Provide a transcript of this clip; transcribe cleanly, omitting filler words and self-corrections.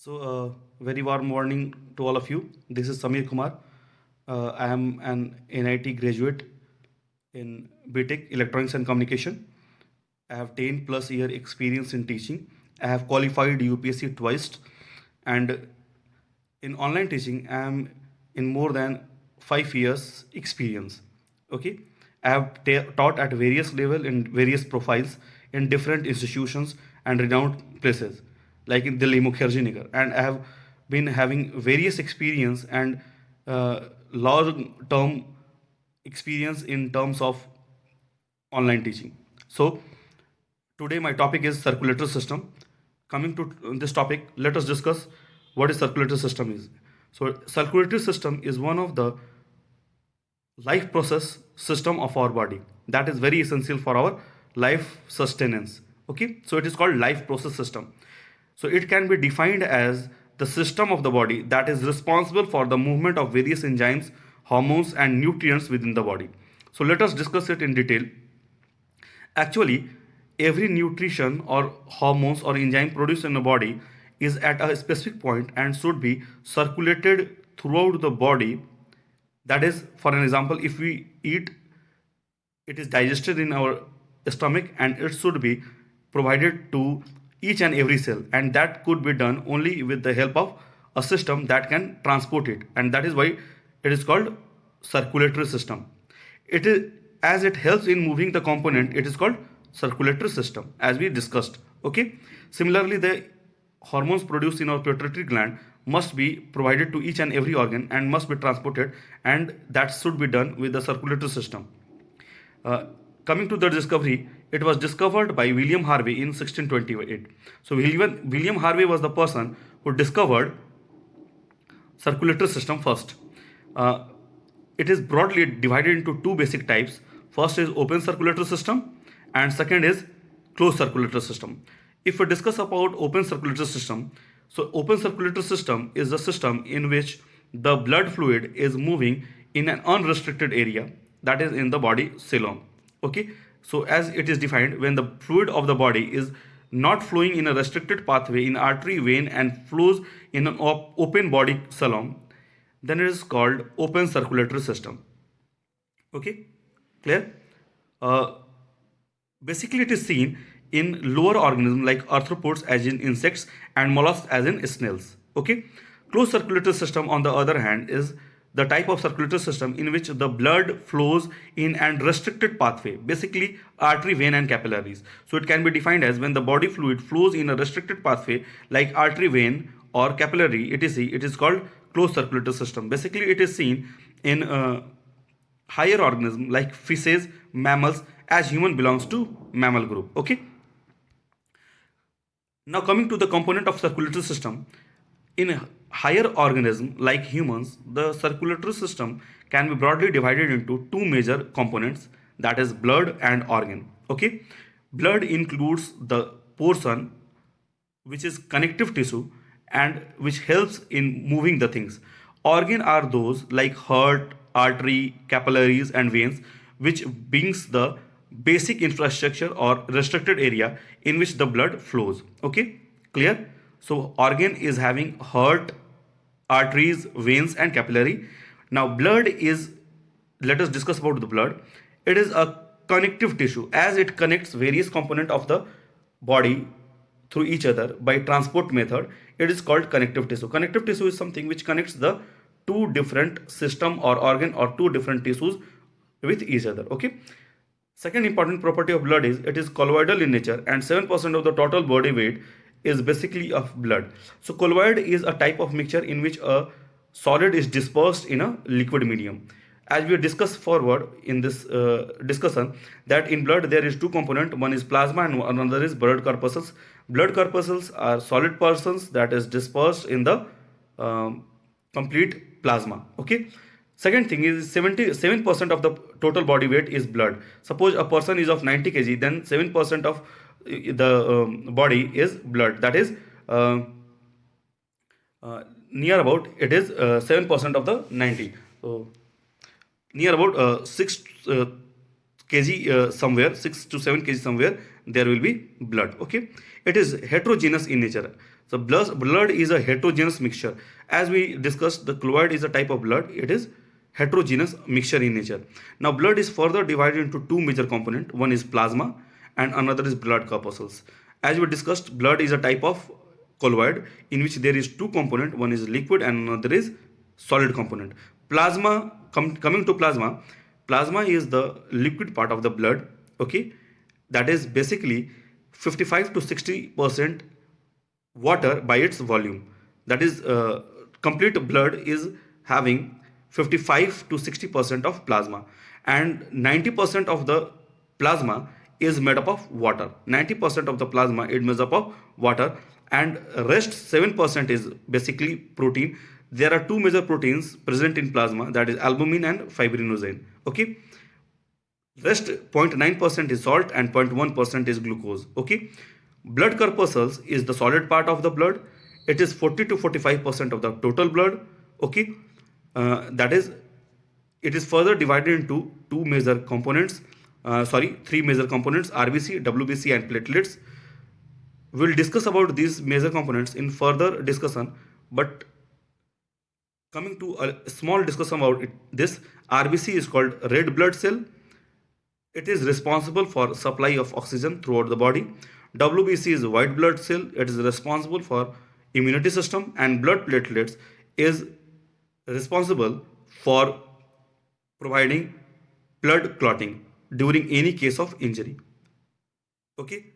Very warm morning to all of you. This is Samir Kumar. I am an NIT graduate in BTech Electronics and Communication. I have 10 plus year experience in teaching. I have qualified UPSC twice, and in online teaching, I am in more than 5 years experience. Okay, I have taught at various level in various profiles in different institutions and renowned places like in Delhi Mukherjee Nagar, and I have been having various experience and long term experience in terms of online teaching. So today my topic is circulatory system. Coming to this topic, let us discuss what is circulatory system is. So circulatory system is one of the life process system of our body that is very essential for our life sustenance. Okay, so it is called life process system. So it can be defined as the system of the body that is responsible for the movement of various enzymes, hormones and nutrients within the body. So let us discuss it in detail. Actually, every nutrition or hormones or enzyme produced in the body is at a specific point and should be circulated throughout the body. That is, for an example, if we eat, it is digested in our stomach and it should be provided to each and every cell, and that could be done only with the help of a system that can transport it, and that is why it is called circulatory system. It is, as it helps in moving the component, it is called circulatory system, as we discussed. Okay, similarly the hormones produced in our pituitary gland must be provided to each and every organ and must be transported, and that should be done with the circulatory system. Coming to the discovery, it was discovered by William Harvey in 1628. So William Harvey was the person who discovered circulatory system first. It is broadly divided into two basic types. First is open circulatory system and second is closed circulatory system. If we discuss about open circulatory system, so open circulatory system is a system in which the blood fluid is moving in an unrestricted area, that is in the body coelom. Okay, so as it is defined, when the fluid of the body is not flowing in a restricted pathway in artery, vein and flows in an open body coelom, then it is called open circulatory system. Okay, clear? Basically it is seen in lower organisms like arthropods as in insects and mollusks as in snails. Okay, closed circulatory system on the other hand is the type of circulatory system in which the blood flows in an restricted pathway, basically artery, vein and capillaries. So it can be defined as when the body fluid flows in a restricted pathway like artery, vein or capillary, etc. It is called closed circulatory system. Basically it is seen in higher organisms like fishes, mammals, as human belongs to mammal group. Okay, now coming to the component of circulatory system, in higher organism like humans, the circulatory system can be broadly divided into two major components, that is blood and organ. Okay, blood includes the portion which is connective tissue and which helps in moving the things. Organ are those like heart, artery, capillaries and veins, which brings the basic infrastructure or restricted area in which the blood flows. Okay, clear? So organ is having heart, arteries, veins and capillary. Now blood is, let us discuss about the blood. It is a connective tissue as it connects various components of the body through each other by transport method. It is called connective tissue. Connective tissue is something which connects the two different system or organ or two different tissues with each other. Okay, second important property of blood is it is colloidal in nature and 7% of the total body weight is basically of blood. So colloid is a type of mixture in which a solid is dispersed in a liquid medium. As we discuss forward in this discussion, that in blood there is two components, one is plasma and another is blood corpuscles. Blood corpuscles are solid portions that is dispersed in the complete plasma. Okay, second thing is 77% of the total body weight is blood. Suppose a person is of 90 kg, then 7% of the body is blood, that is near about it is 7% of the 90. So near about 6 kg somewhere, 6 to 7 kg somewhere there will be blood. Okay, it is heterogeneous in nature. So blood is a heterogeneous mixture. As we discussed, the colloid is a type of blood. It is heterogeneous mixture in nature. Now blood is further divided into two major components. One is plasma and another is blood corpuscles. As we discussed, blood is a type of colloid in which there is two components. One is liquid and another is solid component. Coming to plasma is the liquid part of the blood. Okay, that is basically 55 to 60% water by its volume. That is, complete blood is having 55 to 60% of plasma, and 90% of the plasma is made up of water. 90% of the plasma is made up of water, and rest 7% is basically protein. There are two major proteins present in plasma, that is albumin and fibrinogen. Okay, rest 0.9% is salt and 0.1% is glucose. Okay, blood corpuscles is the solid part of the blood. It is 40 to 45% of the total blood. Okay, that is, it is further divided into three major components: RBC, WBC, and platelets. We'll discuss about these major components in further discussion, but coming to a small discussion about this, RBC is called red blood cell. It is responsible for supply of oxygen throughout the body. WBC is white blood cell. It is responsible for immunity system, and blood platelets is responsible for providing blood clotting during any case of injury. Okay.